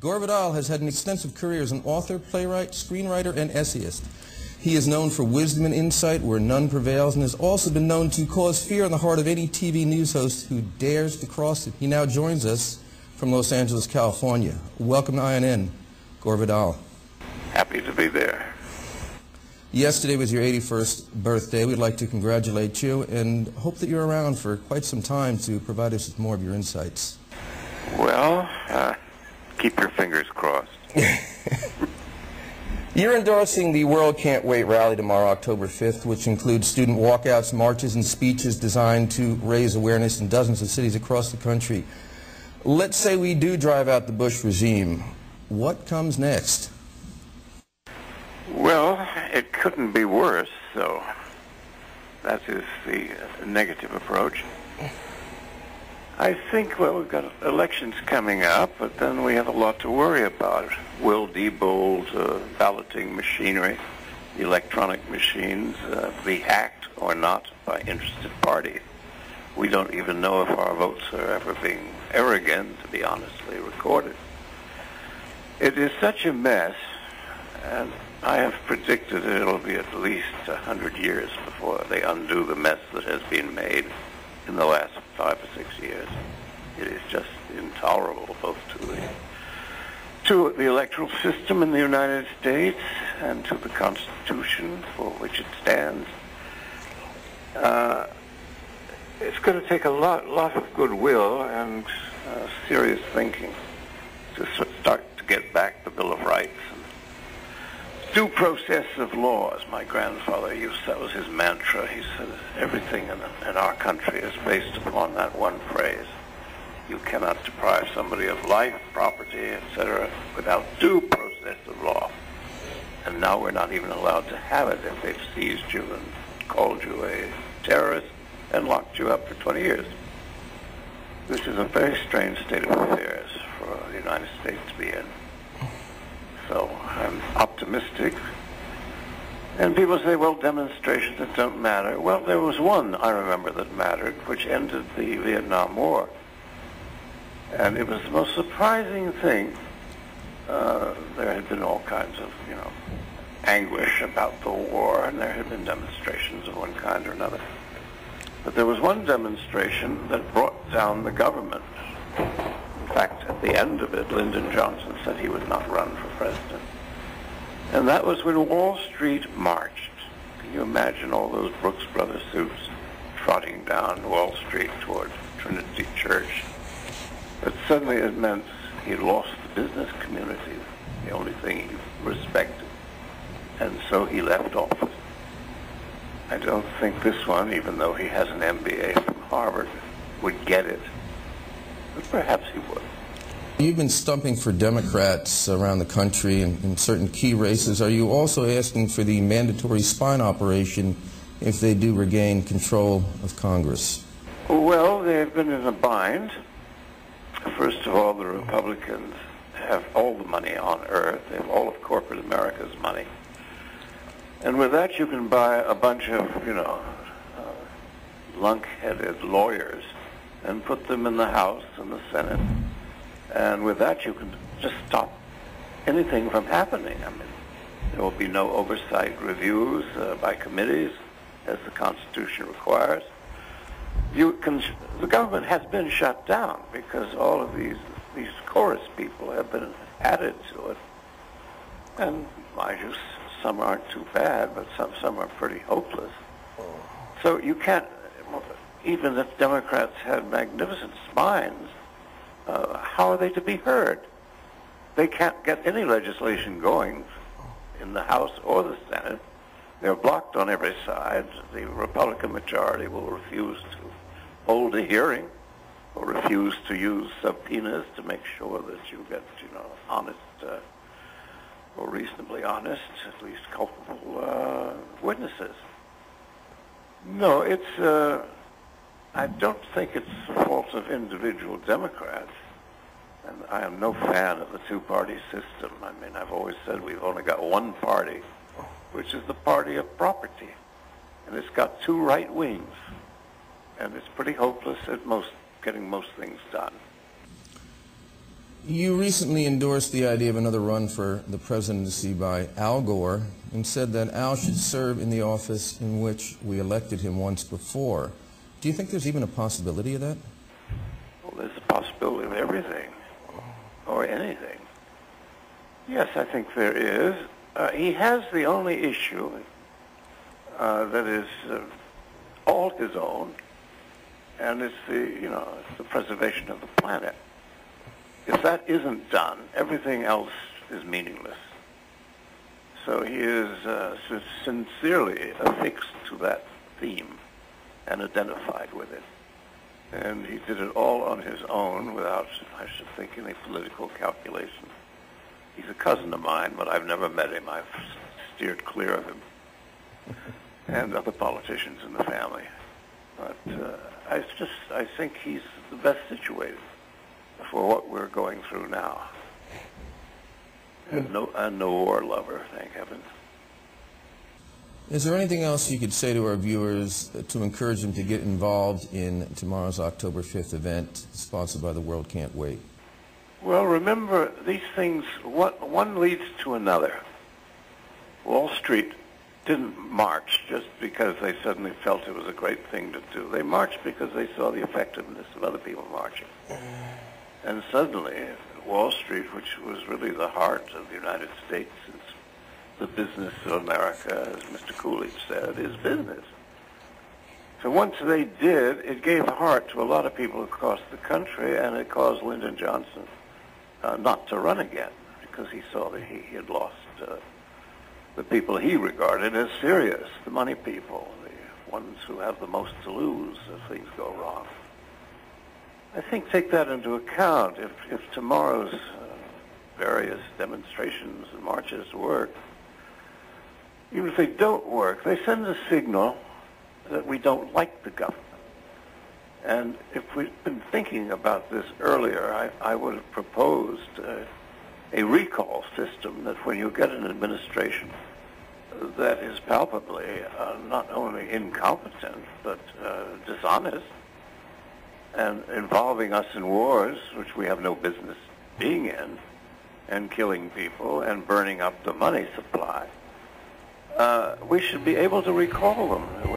Gore Vidal has had an extensive career as an author, playwright, screenwriter, and essayist. He is known for wisdom and insight where none prevails, and has also been known to cause fear in the heart of any TV news host who dares to cross it. He now joins us from Los Angeles, California. Welcome to INN, Gore Vidal. Happy to be there. Yesterday was your 81st birthday. We'd like to congratulate you and hope that you're around for quite some time to provide us with more of your insights. Well, keep your fingers crossed. You're endorsing the World Can't Wait rally tomorrow, October 5th, which includes student walkouts, marches, and speeches designed to raise awareness in dozens of cities across the country. Let's say we do drive out the Bush regime. What comes next? Well, it couldn't be worse, so that is the negative approach. I think, well, we've got elections coming up, but then we have a lot to worry about. Will Diebold balloting machinery, the electronic machines, be hacked or not by interested parties? We don't even know if our votes are ever again, to be honestly, recorded. It is such a mess, and I have predicted that it'll be at least 100 years before they undo the mess that has been made in the last 5 or 6 years. It is just intolerable, both to the electoral system in the United States and to the Constitution for which it stands. It's going to take a lot of goodwill and serious thinking to start to get back the Bill of Rights. Due process of laws. My grandfather that was his mantra. He said everything in our country is based upon that one phrase. You cannot deprive somebody of life, property, etc. without due process of law. And now we're not even allowed to have it if they've seized you and called you a terrorist and locked you up for 20 years. This is a very strange state of affairs for the United States to be in. So I'm optimistic. And people say, well, demonstrations that don't matter. Well, there was one I remember that mattered, which ended the Vietnam War. And it was the most surprising thing. There had been all kinds of, anguish about the war, and there had been demonstrations of one kind or another. But there was one demonstration that brought down the government. In fact, at the end of it, Lyndon Johnson said he would not run for president. And that was when Wall Street marched. Can you imagine all those Brooks Brothers suits trotting down Wall Street toward Trinity Church? But suddenly it meant he lost the business community, the only thing he respected. And so he left office. I don't think this one, even though he has an MBA from Harvard, would get it. But perhaps he would. You've been stumping for Democrats around the country in certain key races. Are you also asking for the mandatory spine operation if they do regain control of Congress? Well, they've been in a bind. First of all, the Republicans have all the money on earth. They have all of corporate America's money. And with that, you can buy a bunch of, lunk-headed lawyers and put them in the House and the Senate. And with that, you can just stop anything from happening. I mean, there will be no oversight reviews by committees, as the Constitution requires. The government has been shut down because all of these chorus people have been added to it. And mind you, some aren't too bad, but some are pretty hopeless. So you can't, even if Democrats had magnificent spines, how are they to be heard? They can't get any legislation going in the House or the Senate. They're blocked on every side. The Republican majority will refuse to hold a hearing or refuse to use subpoenas to make sure that you get, honest or reasonably honest, at least culpable witnesses. No, I don't think it's the fault of individual Democrats. And I am no fan of the two-party system. I mean, I've always said we've only got one party, which is the party of property. And it's got two right wings. And it's pretty hopeless at getting most things done. You recently endorsed the idea of another run for the presidency by Al Gore and said that Al should serve in the office in which we elected him once before. Do you think there's even a possibility of that? Well, there's a possibility of everything, or anything. Yes, I think there is. He has the only issue that is all his own, and it's it's the preservation of the planet. If that isn't done, everything else is meaningless. So he is sincerely affixed to that theme and identified with it. And he did it all on his own without, I should think, any political calculation. He's a cousin of mine, but I've never met him. I've steered clear of him and other politicians in the family. But I think he's the best situated for what we're going through now. And no war lover, thank heavens. Is there anything else you could say to our viewers to encourage them to get involved in tomorrow's October 5th event sponsored by the World Can't Wait? Well, remember, these things, one leads to another. Wall Street didn't march just because they suddenly felt it was a great thing to do. They marched because they saw the effectiveness of other people marching. And suddenly, Wall Street, which was really the heart of the United States, since the business of America, as Mr. Coolidge said, is business. So once they did, it gave heart to a lot of people across the country, and it caused Lyndon Johnson not to run again, because he saw that he had lost the people he regarded as serious, the money people, the ones who have the most to lose if things go wrong. I think take that into account. If tomorrow's various demonstrations and marches work, even if they don't work, they send a signal that we don't like the government. And if we'd been thinking about this earlier, I would have proposed a recall system that when you get an administration that is palpably not only incompetent, but dishonest, and involving us in wars, which we have no business being in, and killing people and burning up the money supply, we should be able to recall them.